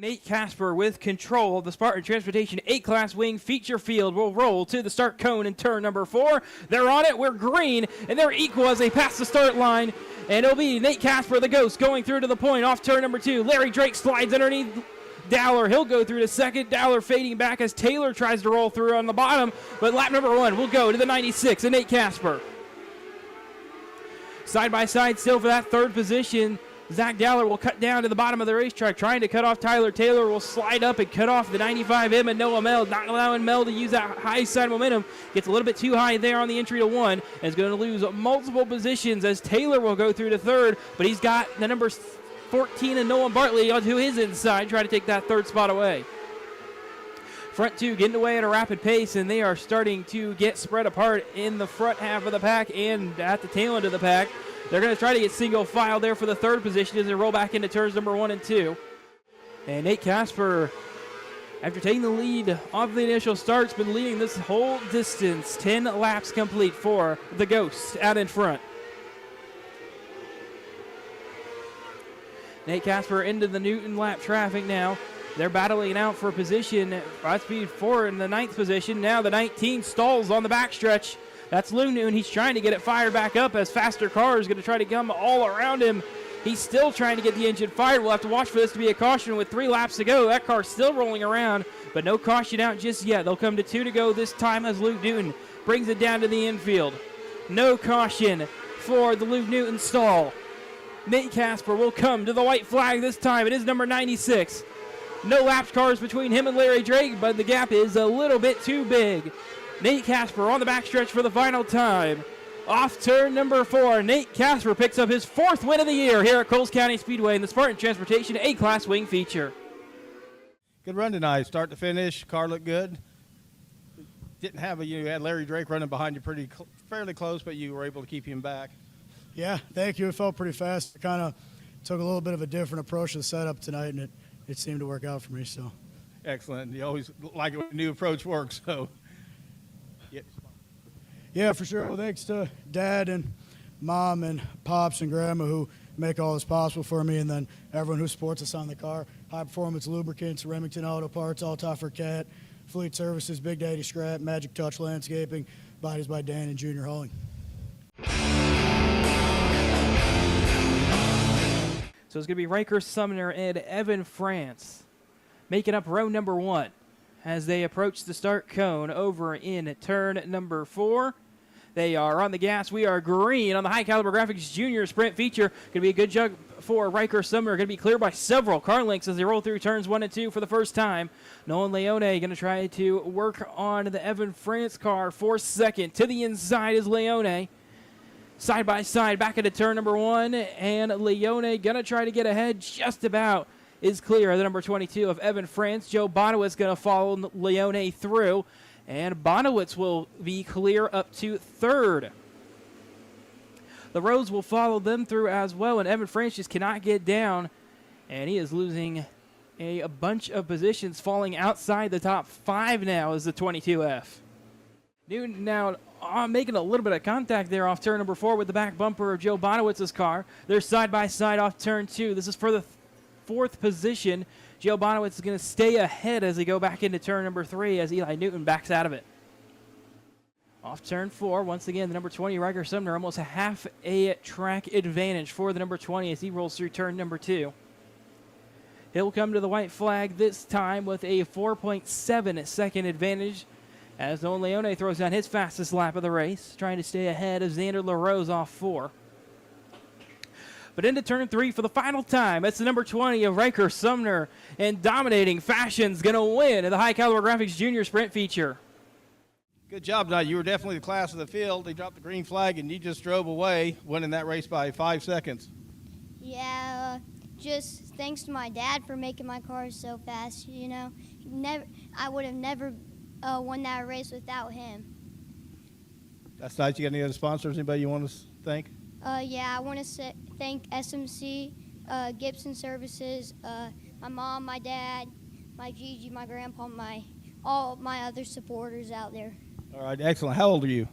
Nate Casper with control of the Spartan Transportation A-Class Wing Feature Field will roll to the start cone in turn number 4. They're on it. We're green, and they're equal as they pass the start line. And it'll be Nate Casper, the Ghost, going through to the point off turn number 2. Larry Drake slides underneath Dowler. He'll go through to second. Dowler fading back as Taylor tries to roll through on the bottom. But lap number 1 will go to the 96 and Nate Casper. Side by side still for that third position. Zach Dowler will cut down to the bottom of the racetrack, trying to cut off Tyler. Taylor will slide up and cut off the 95M and Noah Mel, not allowing Mel to use that high side momentum. Gets a little bit too high there on the entry to 1, and is going to lose multiple positions as Taylor will go through to third, but he's got the number 14 and Nolan Bartley onto his inside, trying to take that third spot away. Front 2 getting away at a rapid pace, and they are starting to get spread apart in the front half of the pack and at the tail end of the pack. They're going to try to get single file there for the third position as they roll back into turns number 1 and 2. And Nate Casper, after taking the lead off the initial start, has been leading this whole distance. 10 laps complete for the Ghosts out in front. Nate Casper into the Newton lap traffic now. They're battling out for position. Speed 4 in the 9th position. Now the 19 stalls on the backstretch. That's Lou Newton. He's trying to get it fired back up as faster cars going to try to come all around him. He's still trying to get the engine fired. We'll have to watch for this to be a caution with 3 laps to go. That car's still rolling around, but no caution out just yet. They'll come to 2 to go this time as Luke Newton brings it down to the infield. No caution for the Luke Newton stall. Nate Casper will come to the white flag this time. It is number 96. No laps cars between him and Larry Drake, but the gap is a little bit too big. Nate Casper on the backstretch for the final time. Off turn number 4, Nate Casper picks up his 4th win of the year here at Coles County Speedway in the Spartan Transportation A-Class Wing Feature. Good run tonight, start to finish. Car looked good. Didn't have you had Larry Drake running behind you fairly close, but you were able to keep him back. Yeah, thank you. It felt pretty fast. I kind of took a little bit of a different approach to the setup tonight, and it seemed to work out for me. So, excellent. You always like it when a new approach works. So. Yeah, for sure. Well, thanks to Dad and Mom and Pops and Grandma who make all this possible for me, and then everyone who supports us on the car. High Performance Lubricants, Remington Auto Parts, All Tougher Cat, Fleet Services, Big Daddy Scrap, Magic Touch Landscaping, Bodies by Dan and Junior Hauling. So it's going to be Riker Sumner and Evan France making up row number 1 as they approach the start cone over in turn number 4. They are on the gas. We are green on the High Caliber Graphics Junior Sprint Feature. Going to be a good jug for Riker Sumner. Going to be cleared by several car lengths as they roll through turns 1 and 2 for the first time. Nolan Leone going to try to work on the Evan France car for second. To the inside is Leone. Side by side back into turn number 1, and Leone going to try to get ahead just about. Is clear. The number 22 of Evan France. Joe Bonowitz going to follow Leone through, and Bonowitz will be clear up to third. The Rose will follow them through as well, and Evan France just cannot get down, and he is losing a bunch of positions, falling outside the top 5 now as the 22F. Newton now making a little bit of contact there off turn number 4 with the back bumper of Joe Bonowitz's car. They're side by side off turn 2. This is for the 4th position. Joe Bonowitz is going to stay ahead as they go back into turn number 3 as Eli Newton backs out of it. Off turn 4, once again, the number 20, Riker Sumner, almost a half a track advantage for the number 20 as he rolls through turn number 2. He'll come to the white flag this time with a 4.7 second advantage as Nolan Leone throws down his fastest lap of the race, trying to stay ahead of Xander LaRose off 4. But into turn 3 for the final time. That's the number 20 of Riker Sumner. And dominating fashion's going to win in the High Caliber Graphics Junior Sprint Feature. Good job tonight. You were definitely the class of the field. They dropped the green flag, and you just drove away, winning that race by 5 seconds. Yeah, just thanks to my dad for making my car so fast. You know, I would have never won that race without him. That's nice. You got any other sponsors? Anybody you want to thank? Yeah, I want to thank SMC, Gibson Services, my mom, my dad, my Gigi, my grandpa, all my other supporters out there. All right, excellent. How old are you?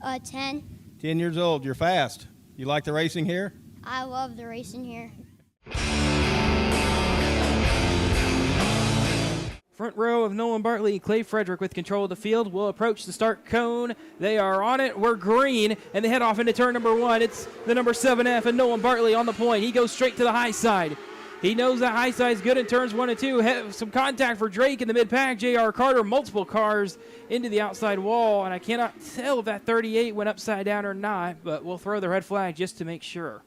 10. 10 years old. You're fast. You like the racing here? I love the racing here. Front row of Nolan Bartley, Clay Frederick with control of the field will approach the start cone. They are on it. We're green, and they head off into turn number 1. It's the number 7F and Nolan Bartley on the point. He goes straight to the high side. He knows that high side is good in turns 1 and 2. Some contact for Drake in the mid-pack. J.R. Carter, multiple cars into the outside wall, and I cannot tell if that 38 went upside down or not, but we'll throw the red flag just to make sure.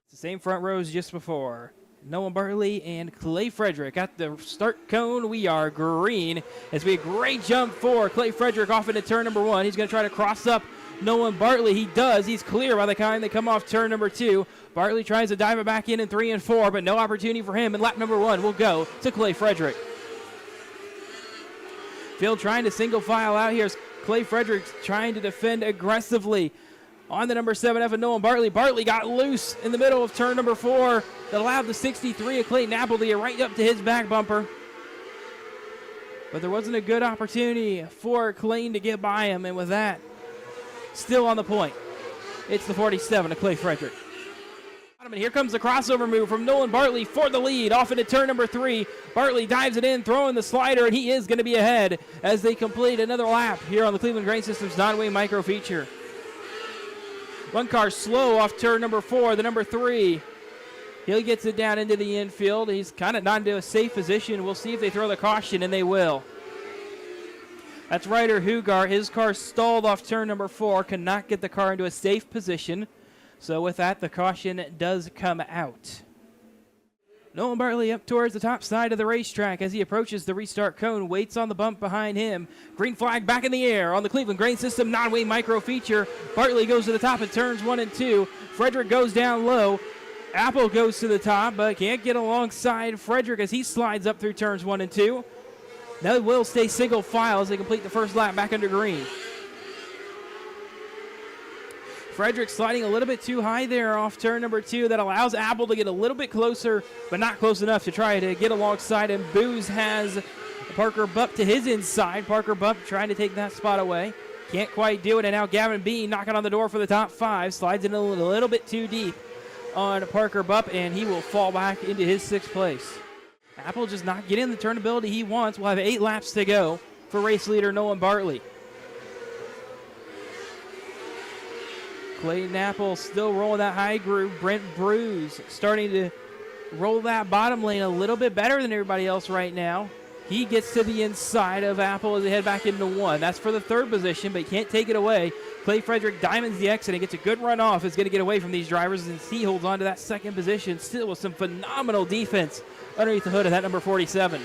It's the same front rows just before. Nolan Bartley and Clay Frederick at the start cone. We are green. It's be a great jump for Clay Frederick off into turn number 1. He's going to try to cross up Nolan Bartley. He does. He's clear by the time they come off turn number 2. Bartley tries to dive it back in 3 and 4, but no opportunity for him. And lap number 1 will go to Clay Frederick. Field trying to single file out here. Clay Frederick trying to defend aggressively on the number 7F and Nolan Bartley. Bartley got loose in the middle of turn number 4 that allowed the 63 of Clayton Apple to get right up to his back bumper. But there wasn't a good opportunity for Clayton to get by him, and with that, still on the point, it's the 47 of Clay Frederick. And here comes the crossover move from Nolan Bartley for the lead off into turn number 3. Bartley dives it in, throwing the slider, and he is going to be ahead as they complete another lap here on the Cleveland Grain Systems non-wing micro feature. One car slow off turn number 4, the number 3. He gets it down into the infield. He's kind of not into a safe position. We'll see if they throw the caution, and they will. That's Ryder Hugar. His car stalled off turn number 4, could not get the car into a safe position. So with that, the caution does come out. Nolan Bartley up towards the top side of the racetrack as he approaches the restart cone, waits on the bump behind him. Green flag back in the air on the Cleveland Grain System non-wing micro feature. Bartley goes to the top at turns 1 and 2. Frederick goes down low. Apple goes to the top, but can't get alongside Frederick as he slides up through turns 1 and 2. They will stay single file as they complete the first lap back under green. Frederick sliding a little bit too high there off turn number 2. That allows Apple to get a little bit closer, but not close enough to try to get alongside him. Booz has Parker Bupp to his inside. Parker Bupp trying to take that spot away. Can't quite do it, and now Gavin Bean knocking on the door for the top 5. Slides in a little bit too deep on Parker Bupp, and he will fall back into his 6th place. Apple just not getting the turnability he wants. We'll have 8 laps to go for race leader Nolan Bartley. Clayton Apple still rolling that high groove. Brent Bruce starting to roll that bottom lane a little bit better than everybody else right now. He gets to the inside of Apple as they head back into 1. That's for the 3rd position, but he can't take it away. Clay Frederick diamonds the exit and gets a good run off. Is going to get away from these drivers, and he holds on to that 2nd position, still with some phenomenal defense underneath the hood of that number 47.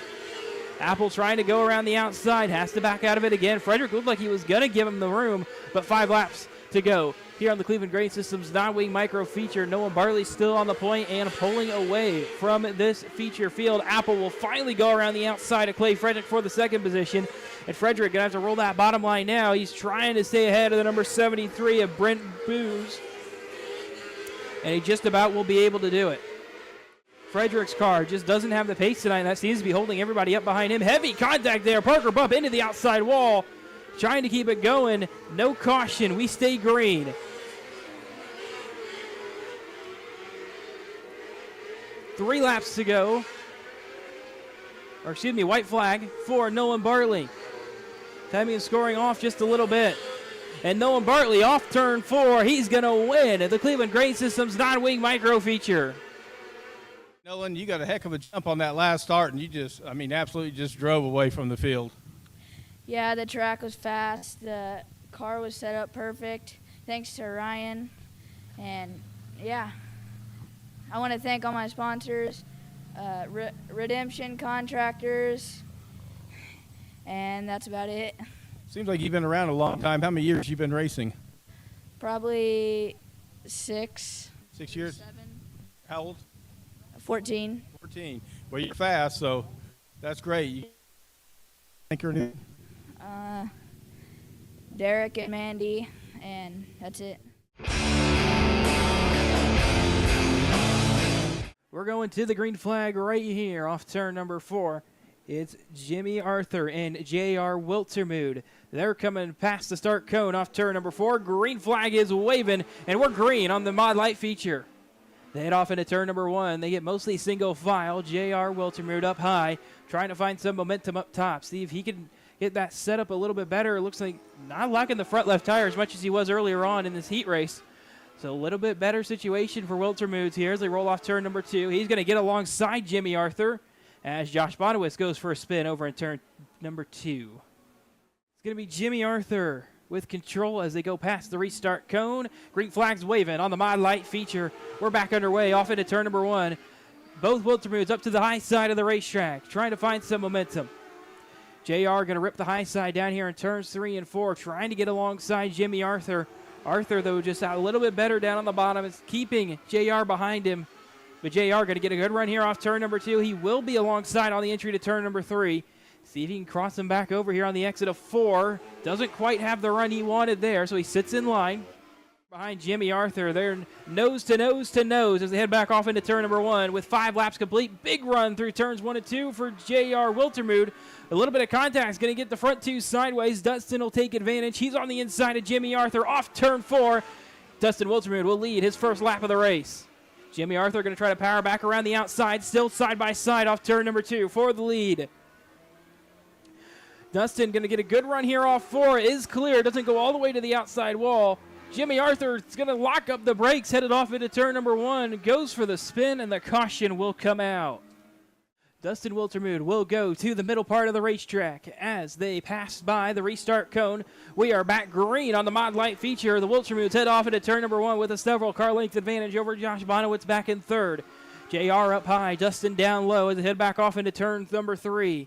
Apple trying to go around the outside, has to back out of it again. Frederick looked like he was going to give him the room, but 5 laps to go here on the Cleveland Grain Systems non-wing micro feature. Nolan Bartley still on the point and pulling away from this feature field. Apple will finally go around the outside of Clay Frederick for the 2nd position. And Frederick going to have to roll that bottom line now. He's trying to stay ahead of the number 73 of Brent Booz. And he just about will be able to do it. Frederick's car just doesn't have the pace tonight. That seems to be holding everybody up behind him. Heavy contact there. Parker Bupp into the outside wall. Trying to keep it going. No caution. We stay green. Three laps to go. Or excuse me, white flag for Nolan Bartley. Timing is scoring off just a little bit. And Nolan Bartley off turn 4. He's going to win at the Cleveland Grain Systems non-wing micro feature. Nolan, you got a heck of a jump on that last start, and you just, absolutely just drove away from the field. Yeah, the track was fast. The car was set up perfect, thanks to Ryan. And, yeah, I want to thank all my sponsors, Redemption Contractors, and that's about it. Seems like you've been around a long time. How many years you been racing? Probably 6. 6 years? 7. How old? 14. 14. Well, you're fast, so that's great. You think you're new? Derek and Mandy, and that's it. We're going to the green flag right here off turn number 4. It's Jimmy Arthur and J.R. Wiltermude. They're coming past the start cone off turn number 4. Green flag is waving, and we're green on the Modlite Feature. They head off into turn number 1. They get mostly single file. J.R. Wiltermude up high. trying to find some momentum up top, see if he can get that set up a little bit better. It looks like not locking the front left tire as much as he was earlier on in this heat race. So a little bit better situation for Wiltermuth here as they roll off turn number 2. He's going to get alongside Jimmy Arthur as Josh Bonowitz goes for a spin over in turn number 2. It's going to be Jimmy Arthur with control as they go past the restart cone. Green flags waving on the Modlite Feature. We're back underway off into turn number 1. Both Wiltermuths up to the high side of the racetrack, trying to find some momentum. JR going to rip the high side down here in turns 3 and 4, trying to get alongside Jimmy Arthur. Arthur, though, just out a little bit better down on the bottom. Is keeping JR behind him. But JR going to get a good run here off turn number 2. He will be alongside on the entry to turn number 3. See if he can cross him back over here on the exit of 4. Doesn't quite have the run he wanted there, so he sits in line. Behind Jimmy Arthur, they're nose to nose to nose as they head back off into turn number 1 with 5 laps complete. Big run through turns 1 and 2 for JR Wiltermuth. A little bit of contact is going to get the front 2 sideways. Dustin will take advantage. He's on the inside of Jimmy Arthur off turn 4. Dustin Wiltermuth will lead his first lap of the race. Jimmy Arthur going to try to power back around the outside, still side by side off turn number 2 for the lead. Dustin going to get a good run here off 4. Is clear. Doesn't go all the way to the outside wall. Jimmy Arthur is going to lock up the brakes, headed off into turn number 1, goes for the spin, and the caution will come out. Dustin Wiltermuth will go to the middle part of the racetrack as they pass by the restart cone. We are back green on the Modlite Feature. The Wiltermuths head off into turn number 1 with a several car length advantage over Josh Bonowitz back in 3rd. JR up high, Dustin down low as they head back off into turn number 3.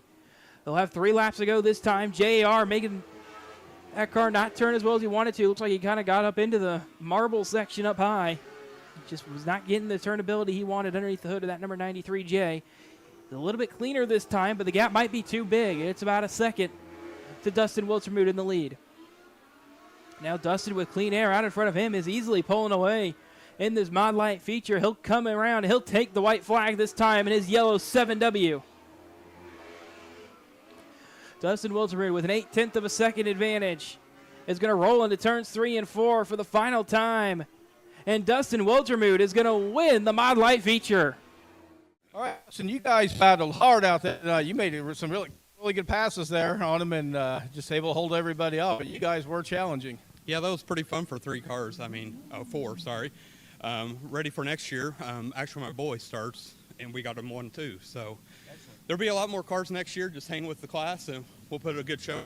They'll have 3 laps to go this time. JR making that car not turn as well as he wanted to. Looks like he kind of got up into the marble section up high. Just was not getting the turnability he wanted underneath the hood of that number 93J. A little bit cleaner this time, but the gap might be too big. It's about a second to Dustin Wiltermuth in the lead. Now Dustin with clean air out in front of him is easily pulling away in this Modlite Feature. He'll come around. He'll take the white flag this time in his yellow 7W. Dustin Wiltermuth with an 0.8 of a second advantage is going to roll into turns 3 and 4 for the final time. And Dustin Wiltermuth is going to win the Modlite Feature. All right, so you guys battled hard out there. You made some really good passes there on them and just able to hold everybody up. But you guys were challenging. Yeah, that was pretty fun for 4, sorry. Ready for next year. Actually, my boy starts, and we got him 1 too. So there'll be a lot more cars next year. Just hang with the class, and we'll put a good show. You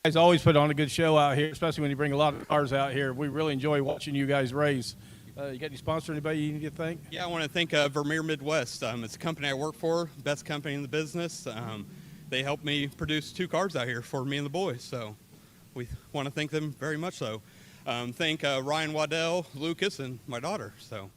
guys always put on a good show out here, especially when you bring a lot of cars out here. We really enjoy watching you guys race. You got any sponsor, anybody you need to thank? Yeah, I want to thank Vermeer Midwest. It's a company I work for, best company in the business. They helped me produce 2 cars out here for me and the boys, so we want to thank them very much so. Thank Ryan Waddell, Lucas, and my daughter. So.